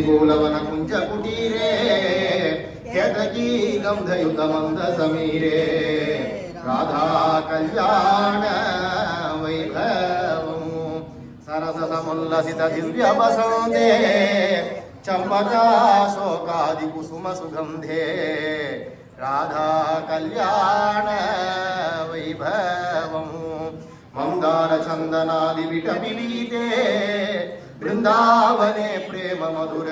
कुलवन कुटीरे केतकी गंधयुत मंद समीरे राधा कल्याण वैभव सरस समुल्लसित दिव्य वसंते चंपका शोकादि कुसुम सुगंधे राधा कल्याण वैभव मंदार चंदनादि विटपिलीते वृंदावने प्रेम मधुर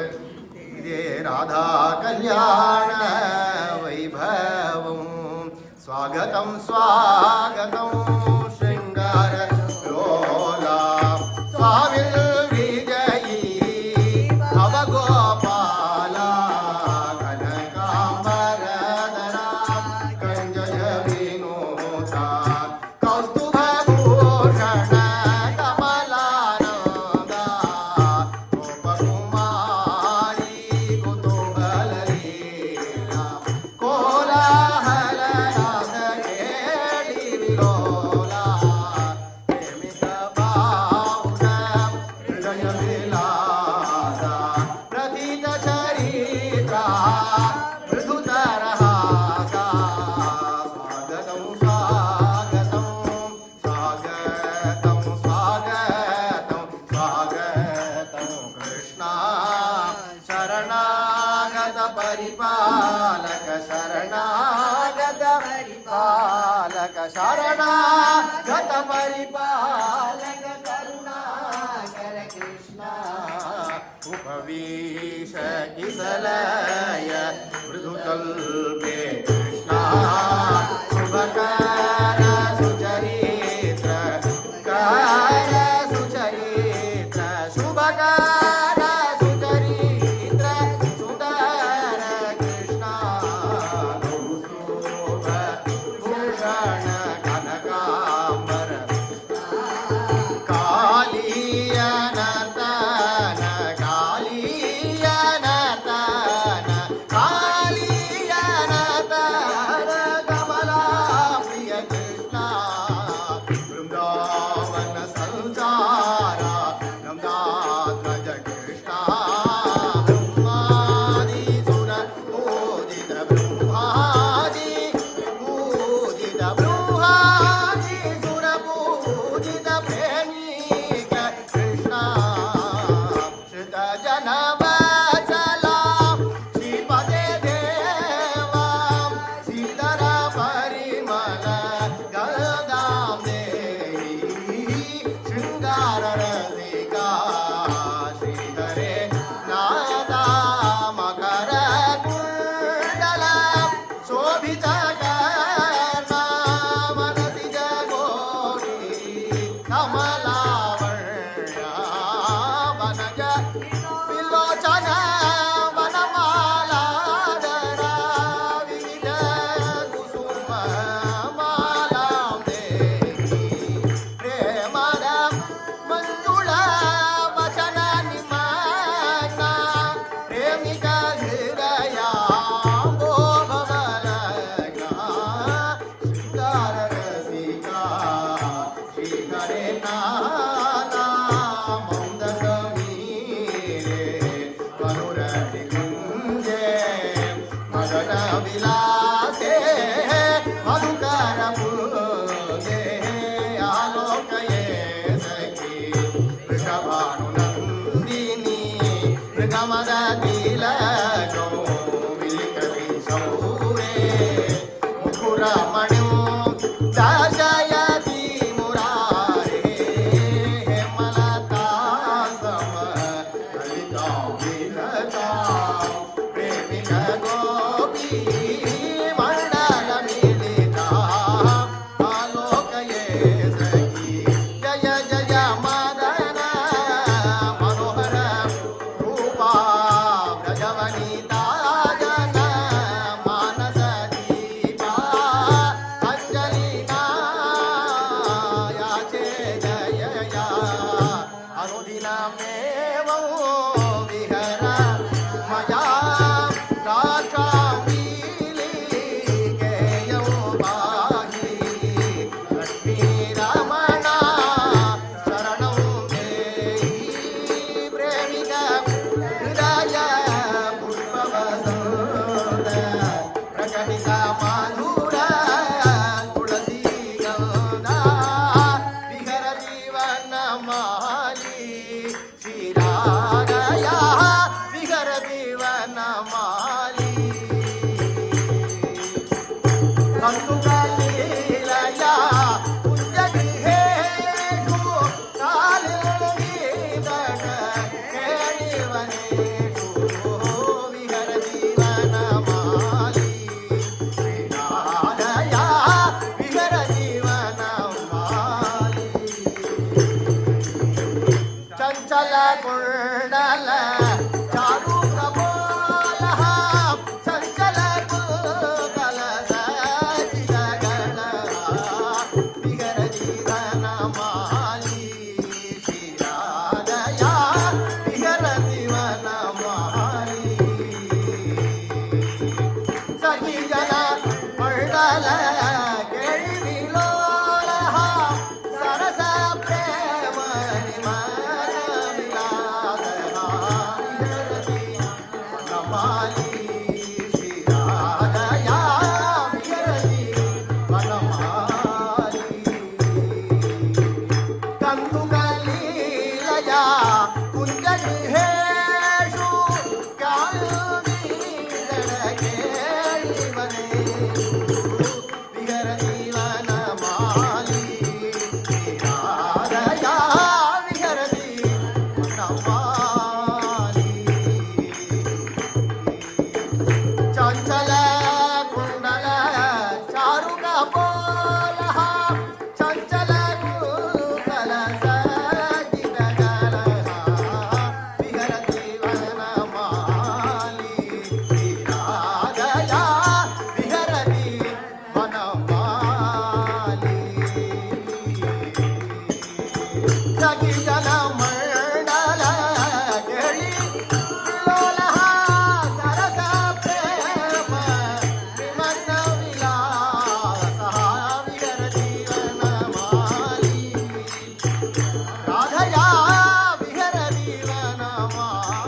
राधा कल्याण वैभव स्वागतं स्वागतं शृंगार लोला स्वामी विजयी भव गोपाला कनकांबरधरा कंजय विनोदा कौस्तुभ भूषण कमलानंदा गोपकुमारी कुतूहल लीला कोलाहल रास केळी विलोला प्रेमिक भावना हृदय विलासा प्रथित चरित्रा मृदुतर हासा स्वागतं स्वागतं स्वागतं स्वागतं स्वागतं कृष्णा शरणागत परिपालक शरणागत परिपालक शरणागत परिपालक करुणाकर कृष्णा उपवीश किसलय मृदुकल्पे कृष्णा शुभकर सुचरित्र कर सुचरित्र शुभकर सुचरित्र सुंदर कृष्णा कौस्तुभ भूषण कनकांबर कालीय नर्तन कालीय नर्तन कालीय नर्तन कमला प्रिय कृष्णा वृंदावन संचारा नमदाध्वज कृष्णा ब्रह्मादि सुर पूजित ब्रह्मादि पूजित ब्रह्मादि सुर पूजित प्रेमिक कृष्णा श्रुत जनवत्सला श्रीपदे देवा श्रीधर परिमल गदां देहि शृंगार रसिका श्रीधरे नादा मकर कुंडल शोभित कर्णा मनसि जगोरी कमलावर्णा वनज विलोचन वनमालाधरा विविध कुसुम मालां देहि प्रेमद मंजुळ वचन निमग्ना प्रेमिक हृदयांबो भवलग्ना शृंगार रसिका श्रीधरे नाना मंद समीरे मनुरति कुंजे मदन विलासे मधुकर पुंजे आलोकये सखी वृषभानुनन्दिनी मृगमद तिलको विलिखति शौरे मुकुरमणिं दर्शयति मुरारे हेमलतासम ललितां विलतां प्रेमिक गोपी मण्डल मिलिता आलोकये सखी जय जय मदन मनोहर रूपा व्रजवनिता जन मानस घटिता माधुर तुळसी गंधा विहर जीवन माली श्रीरागया विहर जीवन माली कंदुकलीलया कुंजगृहेषु कालिन्दीदट केळिवनेषु विहर जीवनमाली श्रीरागया विहर जीवनमाली चंचल कुंडल चारु कपोलः चंचल कुंडल सचित गणः विहर जीवनमाली श्रीरागया विहर जीवनमाली सखी जन मंडल केळिविलोलः सरस प्रेम निमन विलासः विहर जीवनमाली श्रीरागया विहर जीवनमाली कंदुकलीलया कुंजगृहेषु कालिन्दीदळकेळिवनेषु विहर जीवनमाली श्रीरागया विहर जीवनमाली चंचल कुंडल चारु कपोलः चंचल कुंडल सचित गणः विहर जीवनमाली श्रीरागया विहर जीवनमाली सखी जन मंडल केळिविलोलः सरस प्रेम विमग्न विलासः विहर जीवनमाली राधया विहर जीवनमाली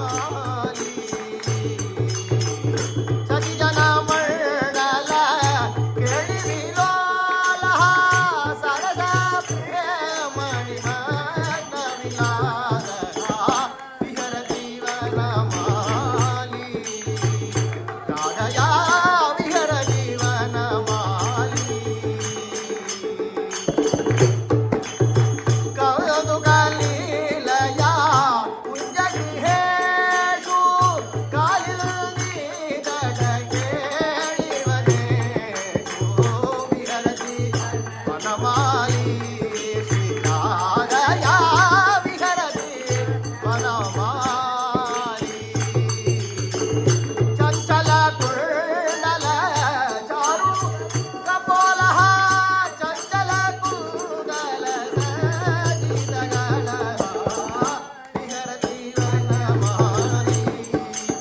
सखी जन मंडल केळिविलोलः सरस प्रेम निमग्न विलासः विहर जीवनमाली राधया विहर जीवनमाली कंदुकलीलया कुंजगृहेषु कालिन्दीदट केळिवनेषु विहर जीवनमाली श्रीरागया विहर जीवनमाली चंचल कुंडल चारु कपोलः चंचल कुंडल सचित गणः विहर जीवनमाली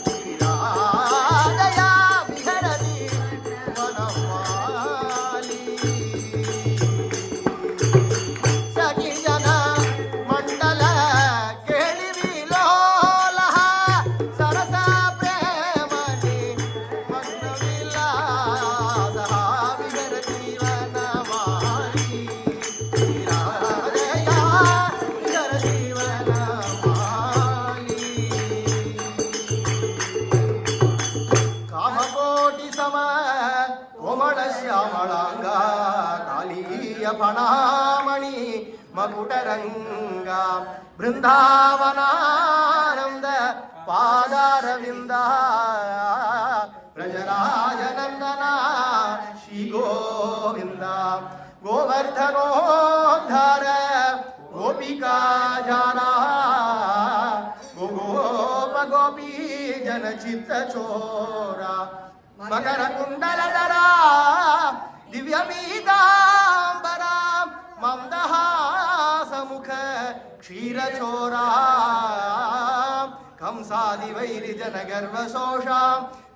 श्रीरागया विहर जीवनमाली सखी जन मंडल केळिविलोलः सरस प्रेम निमग्न विलासः विहर जीवनमाली श्रीरागया विहर जीवनमाली कामकोटि सम कोमल श्यामलांग कालीय फणामणि मकुटरंग बृंदावनानंद पादारविंद ब्रजराजनंदन श्री गोविंद गोवर्धनोद्धार गोपिका जारा गोप गोपी जन चित्त चोरा मकर कुंडल दरा दिव्य पीतांबरा मंदहास मुख क्षीर चोरा कंसादि वैरि जन गर्भ शोषा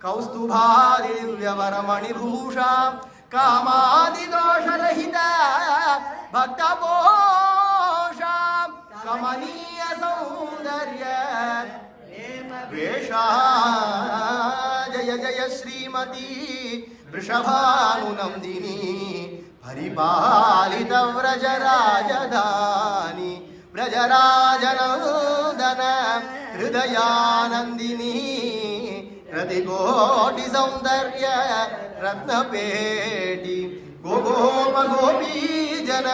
कौस्तुभादि दिव्य वरमणिभूषा कामादि दोष रहित भक्त पोषा कमनीय सौंदर्य वेशा जय जय श्रीमती वृषभानुनन्दिनी परिपालितव्रजराजधानी व्रजराजनन्दन हृदयानन्दिनी रतिकोटिसौन्दर्य रत्नपेटी गोपगोपीजन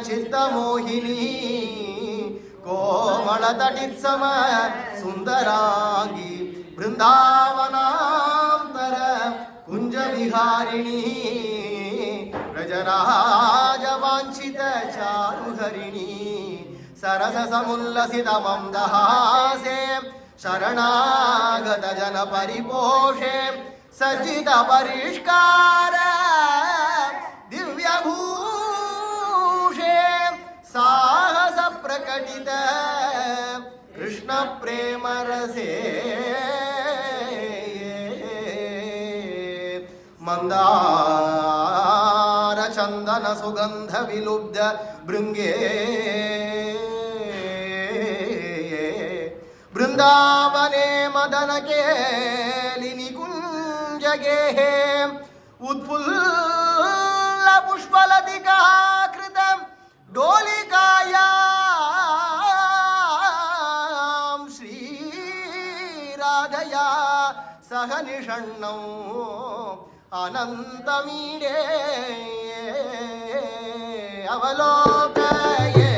चित्तमोहिनी कोमलतटित्सम सुन्दराङ्गी वृन्दावनान्तर कुञ्जविहारिणी व्रजराजवाञ्छित चारुहरिणी सरससमुल्लसितमन्दहासे शरणागत जनपरिपोषे सज्जित परिष्कार दिव्यभूषे साहस प्रकटित कृष्ण प्रेम रसे मंदार चंदन सुगंध विलुब्ध भृंगे वृंदावने मदन केलिनि कुंजगे उत्फुल्ल पुष्पलतिका कृत डोलिकायां श्रीराधया सह निषण्णौ अनन्तमीडे अवलोकये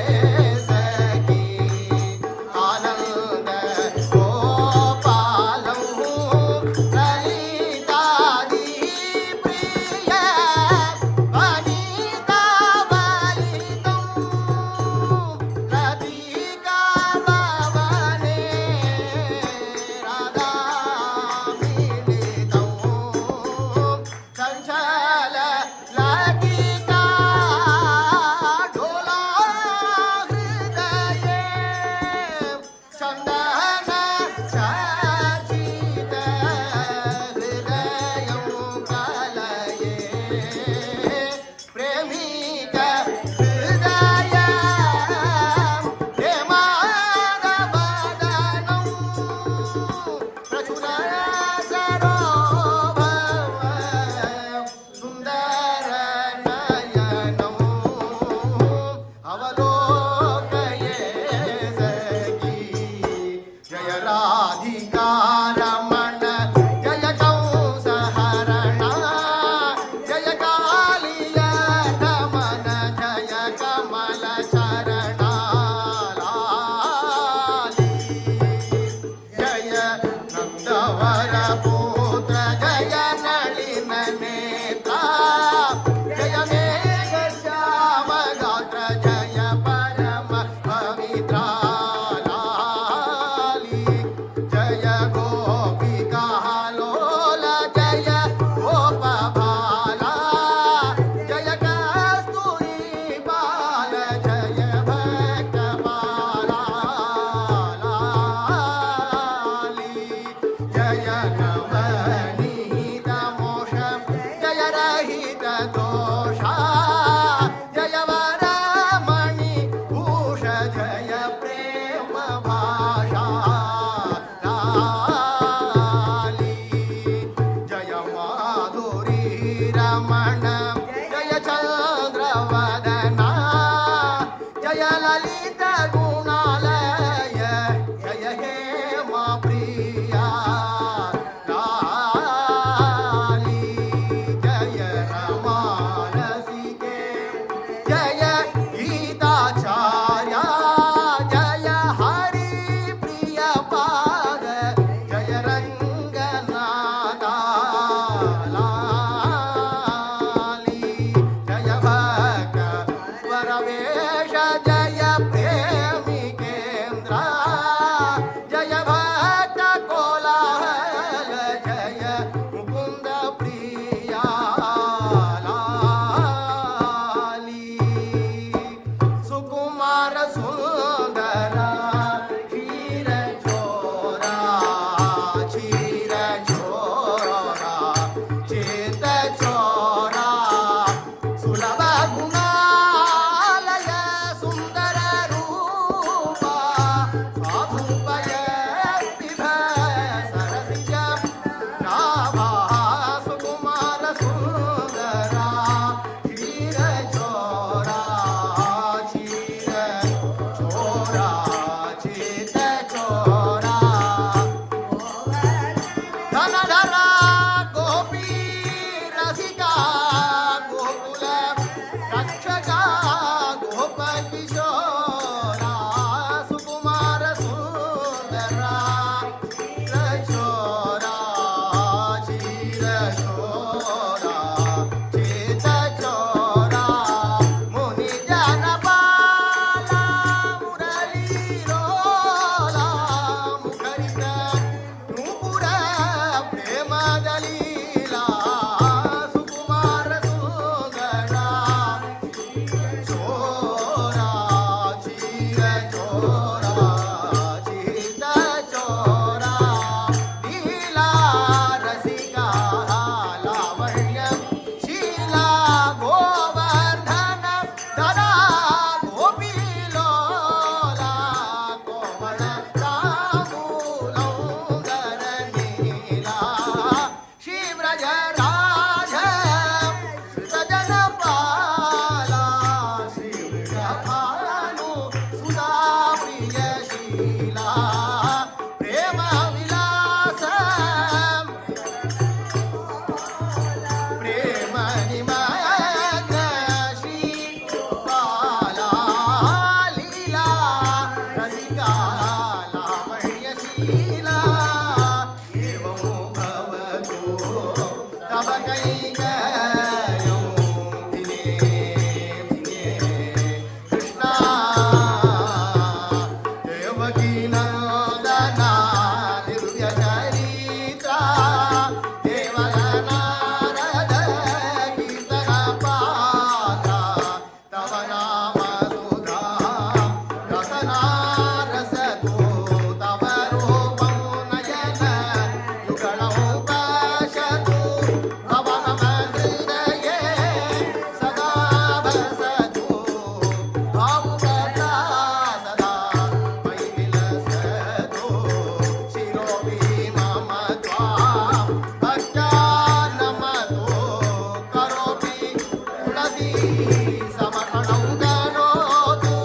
समर्पणं करोतु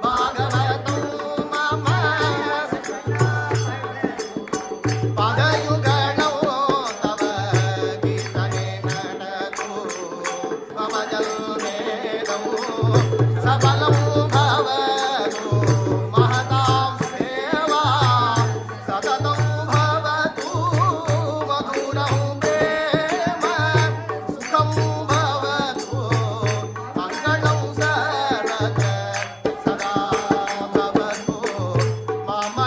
भागवतं मम पादयुगणौ तव कीर्तने नटतु मम जन्मेदौ सफलं भवतु महतां सेवा सततं भवतु मधुरं प्रेम सुखं भवतु मङ्गलं सर्वत्र सदा भवतु मम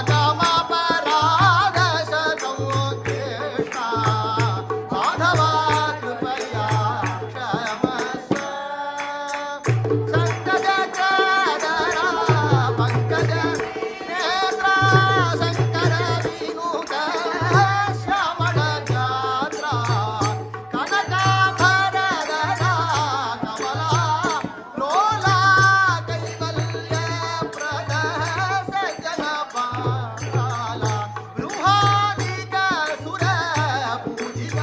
कामपराधशतं कृष्णा माधवा कृपया क्षमस्व शङ्करचरणा पङ्कज नेत्रा शङ्कर विनुत श्यामळगात्रा कनकाभरणधरा कमला लोला कैवल्यप्रदः सज्जनपाला बृहादिक सुरपूजित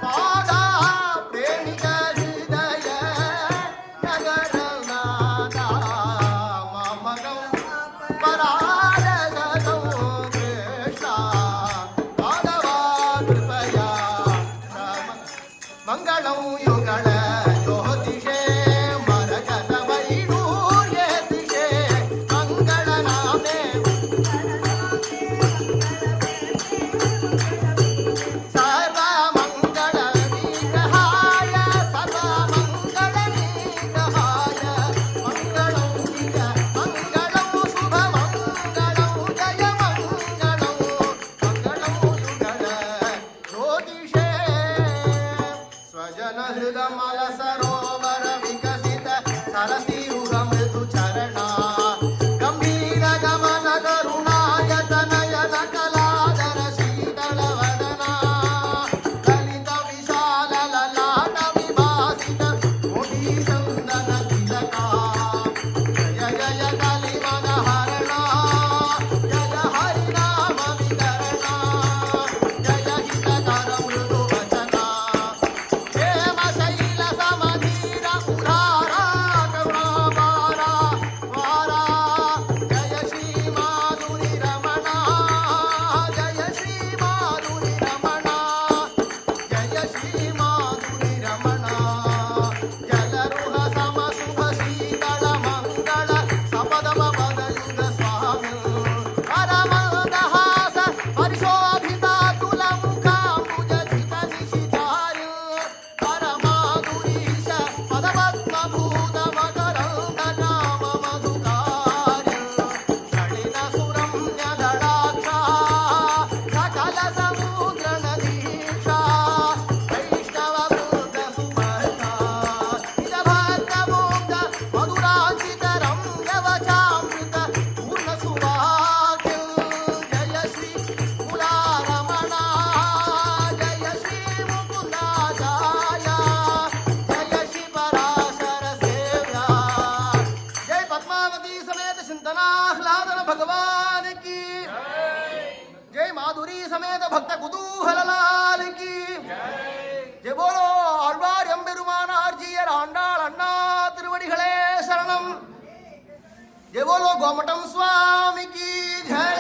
पादा प्रेमिक हृदय नगरनादा ममगं परारगतं कृष्णा माधवा कृपया मङ्गलं युगळ ज्योतिषे मरकत वैडूर्ये दिशे मङ्गलनामे सर्वमङ्गलनिग्रहाय सर्वमङ्गलनिग्रहाय मङ्गलं निज मङ्गलं शुभमङ्गलं जयमङ्गलं मङ्गलं युगळ ज्योतिषे स्वजनहृदमल सरोवर विकसित सरसिरुगमृदुचरणा गम्भीर गमन करुणायतनयन कलाधर शीतलवदना ललित विशाल ललाट विभासित कोटिचन्दन तिलका जय जय कलिमनहरणा जय हरिनाम वितरणा जय हितकर मृदुवचना प्रेमशैल समधीर उदारा करुणापारा वारा जय श्री माधुरी रमणा जय श्री माधुरी रमणा जय श्री माधुरी रमणा जलरुह समशुभ शीतल मंगल सपदम पदयुग स्वामी परमदहास परिशोभिता तुलमुखाम्बुजधित निशिताय परमाधुरीश पदपद्मभूत मकरन्द नाम मधुकार्य नलिनसुरम्यदडाक्षा सकल समुद्र नदीक्षा वैष्णववृन्द सुभद्रा निजभक्तमुग्ध मधुराचितरं यवचामृत पूर्णसुवाक्यं जय श्री मुलारमणा जय श्री मुकुन्दाचार्य जय श्री पराशर सेव्या जय पद्मावती समेत चिंतनाह्लादन भगवान की जय माधुरी समेत भक्त कुतूहललाल की जय बोलो ஆழ்வார் எம்பெருமானார் ஜீயர் ஆண்டாள் அண்ணா திருவடிகளே சரணம் जय बोलो गोमटम स्वामी की जय